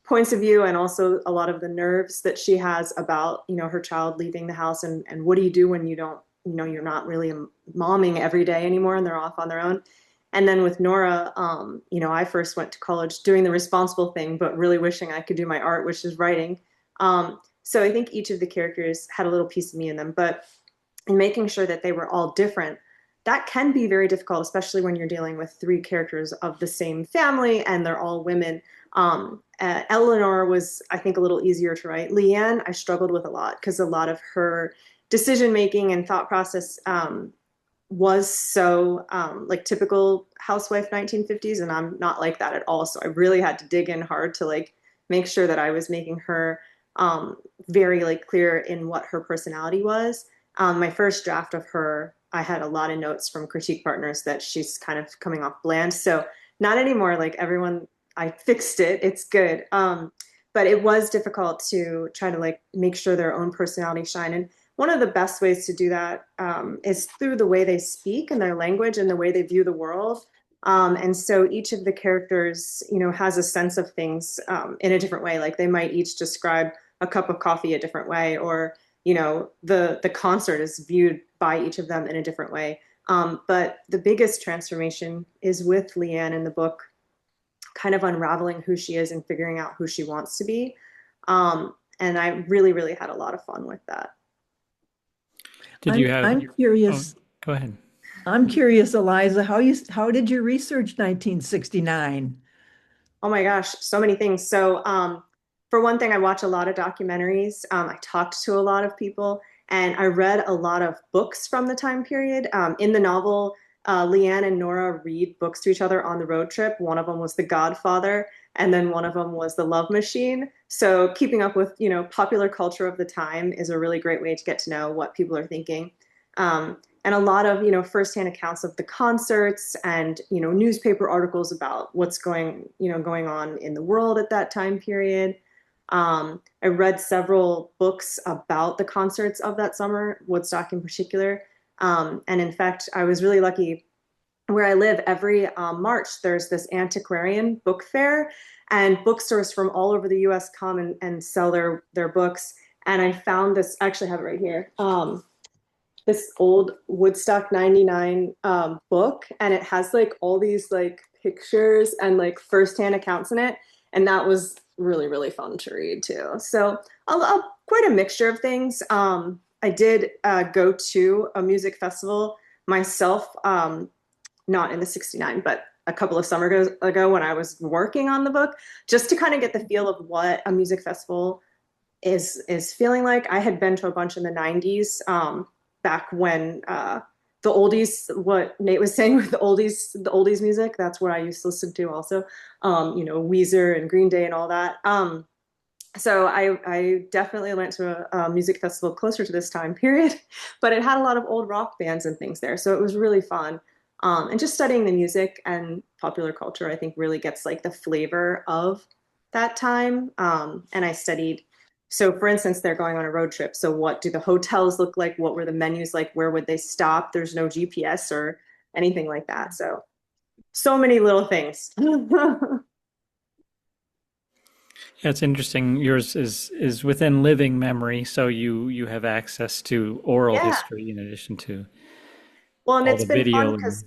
points of view and also a lot of the nerves that she has about, her child leaving the house and what do you do when you don't, you're not really momming every day anymore and they're off on their own. And then with Nora, I first went to college doing the responsible thing, but really wishing I could do my art, which is writing. So I think each of the characters had a little piece of me in them, but in making sure that they were all different, that can be very difficult, especially when you're dealing with three characters of the same family and they're all women. Eleanor was, I think, a little easier to write. Leanne, I struggled with a lot because a lot of her decision-making and thought process was so like typical housewife 1950s, and I'm not like that at all. So I really had to dig in hard to make sure that I was making her very clear in what her personality was. My first draft of her, I had a lot of notes from critique partners that she's kind of coming off bland. So not anymore. Everyone, I fixed it. It's good. But it was difficult to try to make sure their own personality shine. And one of the best ways to do that is through the way they speak and their language and the way they view the world. And so each of the characters, has a sense of things in a different way. Like they might each describe a cup of coffee a different way, or the concert is viewed by each of them in a different way. But the biggest transformation is with Leanne in the book, kind of unraveling who she is and figuring out who she wants to be. And I really, really had a lot of fun with that. Did you have? I'm curious. Oh, go ahead. I'm curious, Eliza, how did you research 1969? Oh my gosh, so many things. So, for one thing, I watch a lot of documentaries. I talked to a lot of people, and I read a lot of books from the time period. In the novel, Leanne and Nora read books to each other on the road trip. One of them was The Godfather, and then one of them was The Love Machine. So, keeping up with, popular culture of the time is a really great way to get to know what people are thinking. And a lot of, firsthand accounts of the concerts and, newspaper articles about what's going on in the world at that time period. I read several books about the concerts of that summer, Woodstock in particular. And in fact, I was really lucky where I live. Every March, there's this antiquarian book fair, and bookstores from all over the US come and sell their books. And I found this, I actually have it right here. This old Woodstock 99 book, and it has like all these like pictures and like firsthand accounts in it. And that was really, really fun to read too. So quite a mixture of things. I did go to a music festival myself, not in the 69, but a couple of summers ago when I was working on the book, just to kind of get the feel of what a music festival is feeling like. I had been to a bunch in the 90s, back when the oldies, what Nate was saying with the oldies music, that's what I used to listen to also, Weezer and Green Day and all that. So I definitely went to a music festival closer to this time period, but it had a lot of old rock bands and things there. So it was really fun. And just studying the music and popular culture, I think really gets like the flavor of that time. And I studied, so for instance, they're going on a road trip. So what do the hotels look like? What were the menus like? Where would they stop? There's no GPS or anything like that. So many little things. Yeah, it's interesting. Yours is within living memory, so you have access to oral Yeah. history in addition to Well, and all it's the been fun video. because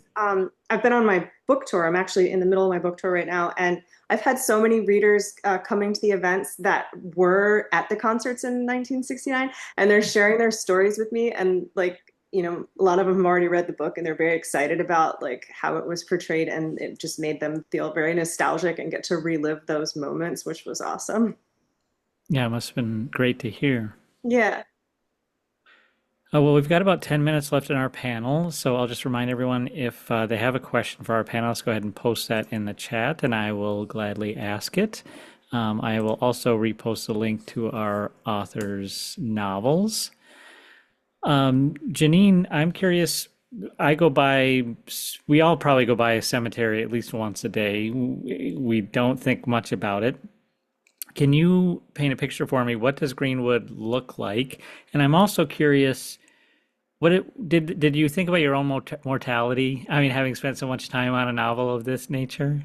I've been on my book tour. I'm actually in the middle of my book tour right now, and I've had so many readers coming to the events that were at the concerts in 1969, and they're sharing their stories with me. And like, a lot of them have already read the book, and they're very excited about like how it was portrayed, and it just made them feel very nostalgic and get to relive those moments, which was awesome. Yeah, it must have been great to hear. Yeah. Well, we've got about 10 minutes left in our panel, so I'll just remind everyone if they have a question for our panelists, go ahead and post that in the chat, and I will gladly ask it. I will also repost the link to our authors' novels. Janine, I'm curious. We all probably go by a cemetery at least once a day. We don't think much about it. Can you paint a picture for me? What does Greenwood look like? And I'm also curious, did you think about your own mortality? I mean, having spent so much time on a novel of this nature?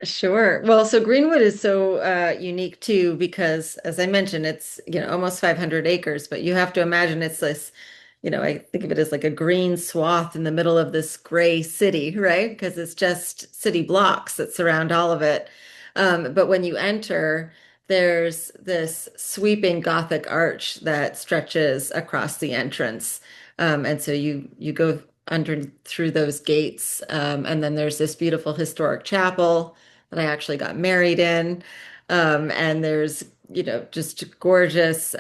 Sure. Well, so Greenwood is so unique too because, as I mentioned, it's almost 500 acres, but you have to imagine it's this, I think of it as like a green swath in the middle of this gray city, right? Because it's just city blocks that surround all of it. But when you enter, there's this sweeping Gothic arch that stretches across the entrance, and so you go under through those gates, and then there's this beautiful historic chapel that I actually got married in. And there's, just gorgeous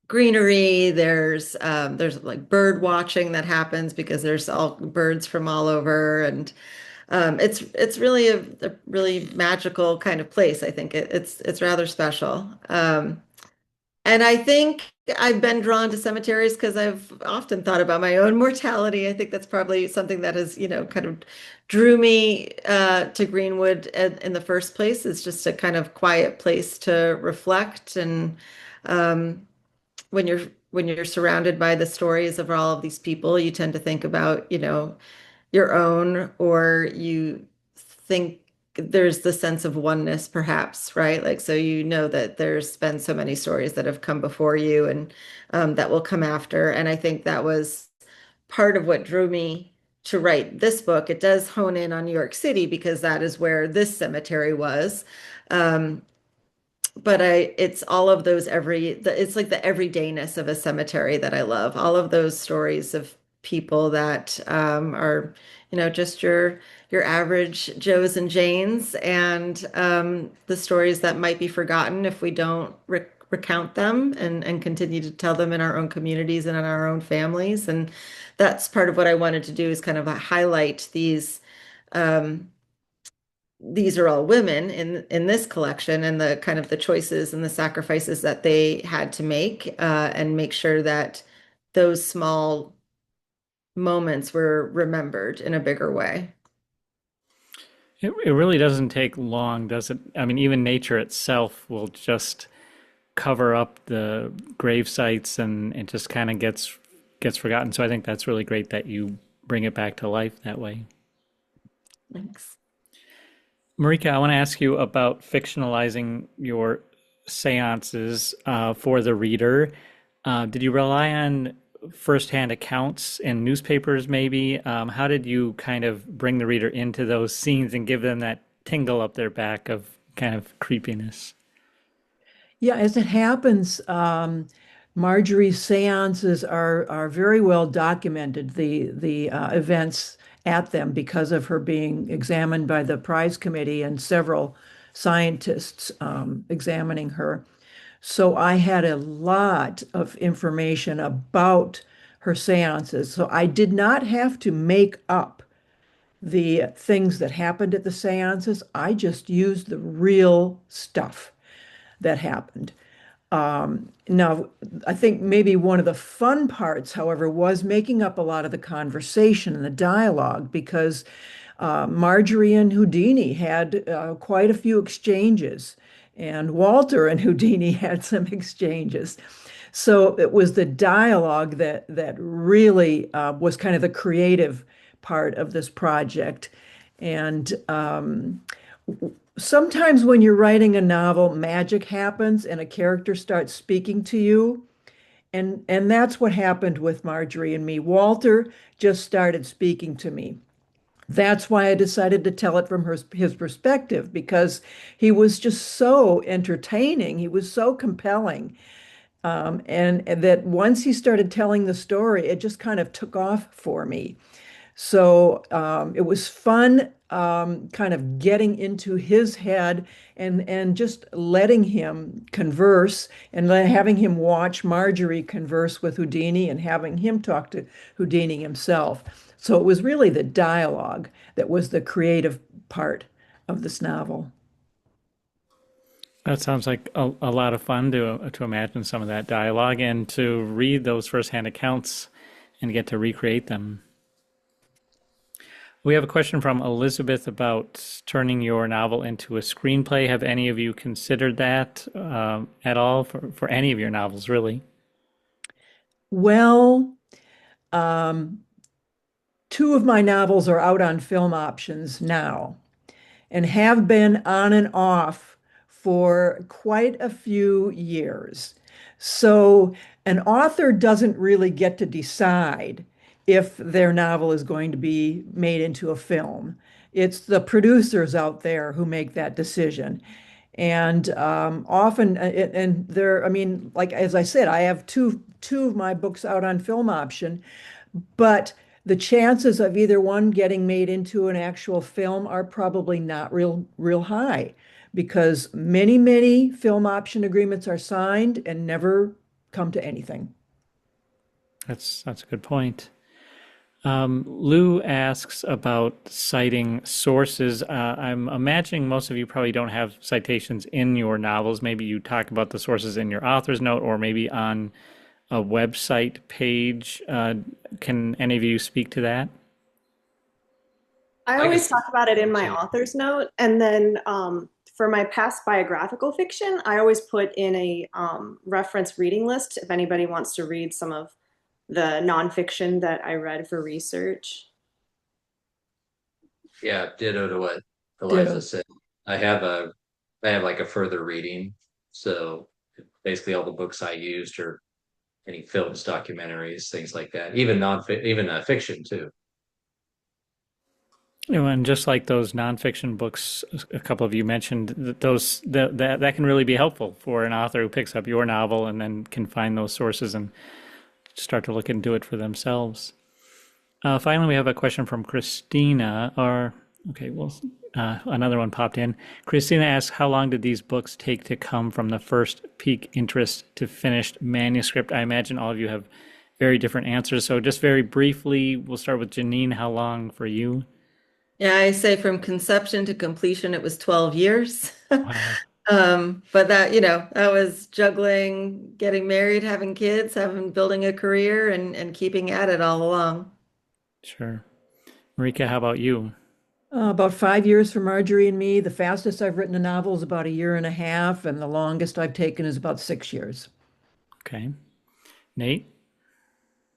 greenery. There's like bird watching that happens because there's all birds from all over. And it's really a really magical kind of place. I think it's rather special. And I think I've been drawn to cemeteries because I've often thought about my own mortality. I think that's probably something that has, kind of drew me to Greenwood in the first place. It's just a kind of quiet place to reflect. And um, when you're surrounded by the stories of all of these people, you tend to think about, your own, or you think there's the sense of oneness, perhaps, right? Like, so that there's been so many stories that have come before you and that will come after. And I think that was part of what drew me to write this book. It does hone in on New York City because that is where this cemetery was. Um, but it's all of those it's like the everydayness of a cemetery that I love. All of those stories of people that are, just your average Joes and Janes, and the stories that might be forgotten if we don't recount them and continue to tell them in our own communities and in our own families. And that's part of what I wanted to do, is kind of highlight um, these are all women in this collection, and the kind of the choices and the sacrifices that they had to make, and make sure that those small moments were remembered in a bigger way. It really doesn't take long, does it? I mean, even nature itself will just cover up the grave sites, and it just kind of gets forgotten. So I think that's really great that you bring it back to life that way. Thanks. Marika, I want to ask you about fictionalizing your seances for the reader. Did you rely on firsthand accounts in newspapers, maybe? How did you kind of bring the reader into those scenes and give them that tingle up their back of kind of creepiness? Yeah, as it happens, Marjorie's seances are very well documented, the events at them, because of her being examined by the prize committee and several scientists examining her. So I had a lot of information about her seances. So I did not have to make up the things that happened at the seances. I just used the real stuff that happened. Now, I think maybe one of the fun parts, however, was making up a lot of the conversation and the dialogue, because Marjorie and Houdini had quite a few exchanges, and Walter and Houdini had some exchanges. So it was the dialogue that really was kind of the creative part of this project. And sometimes when you're writing a novel, magic happens and a character starts speaking to you. And that's what happened with Marjorie and me. Walter just started speaking to me. That's why I decided to tell it from his perspective, because he was just so entertaining. He was so compelling. And that once he started telling the story, it just kind of took off for me. So it was fun, kind of getting into his head and just letting him converse, and having him watch Marjorie converse with Houdini and having him talk to Houdini himself. So it was really the dialogue that was the creative part of this novel. That sounds like a lot of fun to imagine some of that dialogue and to read those firsthand accounts and get to recreate them. We have a question from Elizabeth about turning your novel into a screenplay. Have any of you considered that at all for any of your novels, really? Well, two of my novels are out on film options now, and have been on and off for quite a few years. So an author doesn't really get to decide if their novel is going to be made into a film. It's the producers out there who make that decision. And often, and there, I mean, like as I said, I have two of my books out on film option, but the chances of either one getting made into an actual film are probably not real high, because many film option agreements are signed and never come to anything. That's a good point. Lou asks about citing sources. I'm imagining most of you probably don't have citations in your novels. Maybe you talk about the sources in your author's note, or maybe on a website page. Can any of you speak to that? I I always guess talk about it in my so. author's note, and then for my past biographical fiction, I always put in a reference reading list if anybody wants to read some of the nonfiction that I read for research. Yeah, ditto to what Eliza Ditto. said. I have a I have like a further reading. So basically all the books I used are any films, documentaries, things like that. Even even fiction too. You know, and just like those nonfiction books, a couple of you mentioned, that can really be helpful for an author who picks up your novel and then can find those sources and start to look into it for themselves. Finally, we have a question from Christina. Okay, well, another one popped in. Christina asks, how long did these books take to come from the first peak interest to finished manuscript? I imagine all of you have very different answers. So just very briefly, we'll start with Janine. How long for you? Yeah, I say from conception to completion, it was 12 years. Wow, But that, that was juggling, getting married, having kids, building a career and keeping at it all along. sure. Marika, how about you? About 5 years for Marjorie and me. The fastest I've written a novel is about a year and a half, and the longest I've taken is about 6 years. Okay. Nate?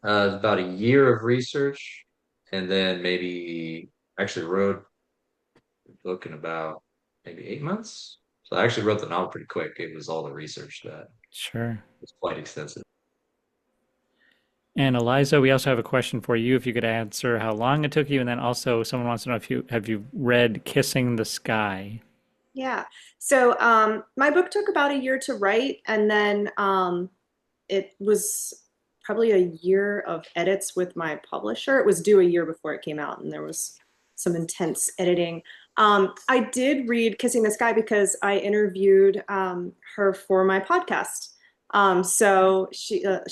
About a year of research, and then maybe actually wrote a book in about maybe 8 months. So I actually wrote the novel pretty quick. It was all the research that Sure. was quite extensive. And Eliza, we also have a question for you. If you could answer how long it took you, and then also someone wants to know if you read Kissing the Sky. Yeah. So my book took about a year to write, and then it was probably a year of edits with my publisher. It was due a year before it came out, and there was some intense editing. I did read Kissing the Sky because I interviewed her for my podcast. So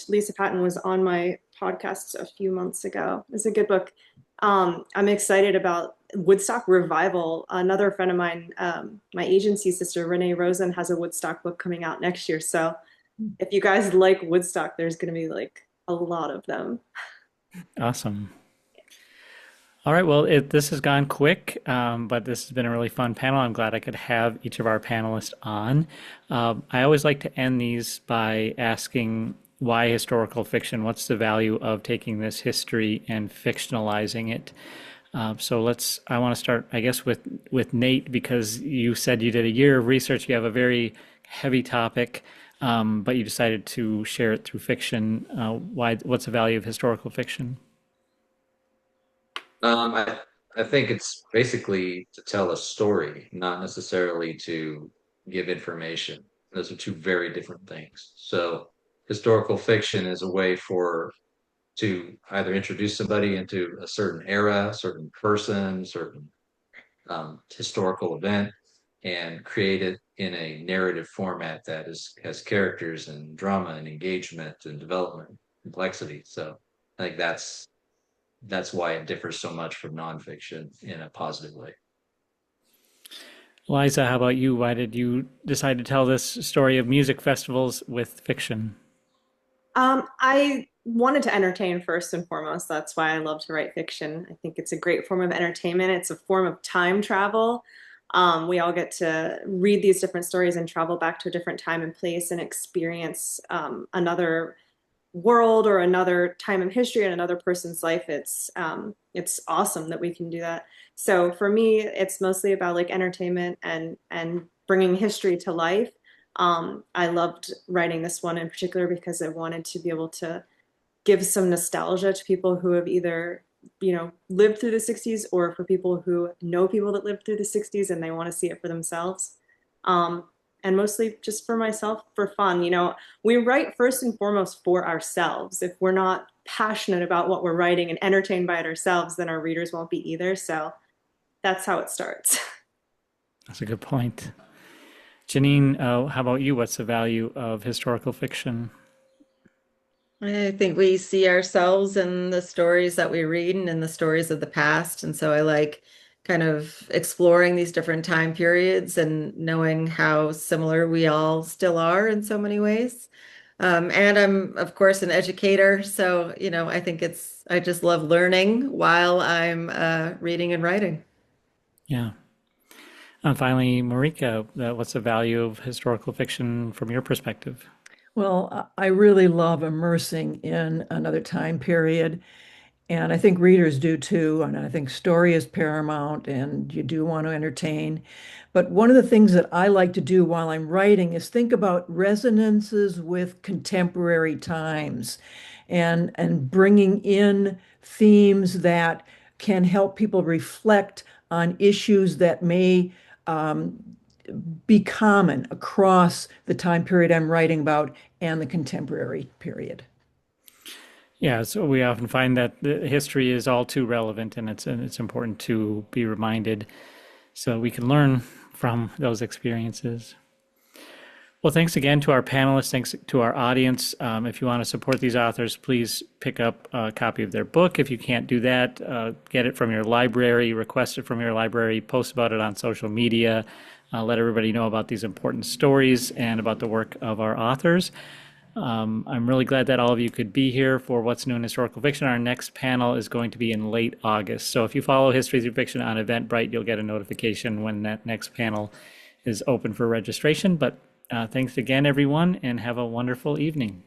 Lisa Patton was on my podcast a few months ago. It's a good book. I'm excited about Woodstock Revival. Another friend of mine, my agency sister, Renee Rosen, has a Woodstock book coming out next year. So if you guys like Woodstock, there's going to be like a lot of them. Awesome. All right, well, this has gone quick, but this has been a really fun panel. I'm glad I could have each of our panelists on. I always like to end these by asking why historical fiction? What's the value of taking this history and fictionalizing it? I want to start, I guess, with Nate, because you said you did a year of research. You have a very heavy topic, but you decided to share it through fiction. What's the value of historical fiction? I think it's basically to tell a story, not necessarily to give information. Those are two very different things. So historical fiction is a way to either introduce somebody into a certain era, a certain person, certain historical event, and create it in a narrative format that has characters and drama and engagement and development, complexity. So I think that's why it differs so much from nonfiction in a positive way. Liza, how about you? Why did you decide to tell this story of music festivals with fiction? I wanted to entertain first and foremost. That's why I love to write fiction. I think it's a great form of entertainment. It's a form of time travel. We all get to read these different stories and travel back to a different time and place and experience another world or another time in history and another person's life. It's awesome that we can do that. So for me, it's mostly about like entertainment and bringing history to life. I loved writing this one in particular because I wanted to be able to give some nostalgia to people who have either, lived through the 60s, or for people who know people that lived through the 60s and they want to see it for themselves. And mostly just for myself, for fun. We write first and foremost for ourselves. If we're not passionate about what we're writing and entertained by it ourselves, then our readers won't be either. So that's how it starts. That's a good point. Janine, how about you? What's the value of historical fiction? I think we see ourselves in the stories that we read and in the stories of the past. And so I like kind of exploring these different time periods and knowing how similar we all still are in so many ways. And I'm, of course, an educator. So, I think I just love learning while I'm reading and writing. Yeah. And finally, Marika, what's the value of historical fiction from your perspective? Well, I really love immersing in another time period. And I think readers do too. And I think story is paramount and you do want to entertain. But one of the things that I like to do while I'm writing is think about resonances with contemporary times and bringing in themes that can help people reflect on issues that may be common across the time period I'm writing about and the contemporary period. Yeah, so we often find that the history is all too relevant, and it's important to be reminded so we can learn from those experiences. Well, thanks again to our panelists. Thanks to our audience. If you want to support these authors, please pick up a copy of their book. If you can't do that, get it from your library, request it from your library, post about it on social media, let everybody know about these important stories and about the work of our authors. I'm really glad that all of you could be here for What's New in Historical Fiction. Our next panel is going to be in late August. So if you follow History Through Fiction on Eventbrite, you'll get a notification when that next panel is open for registration. But thanks again, everyone, and have a wonderful evening.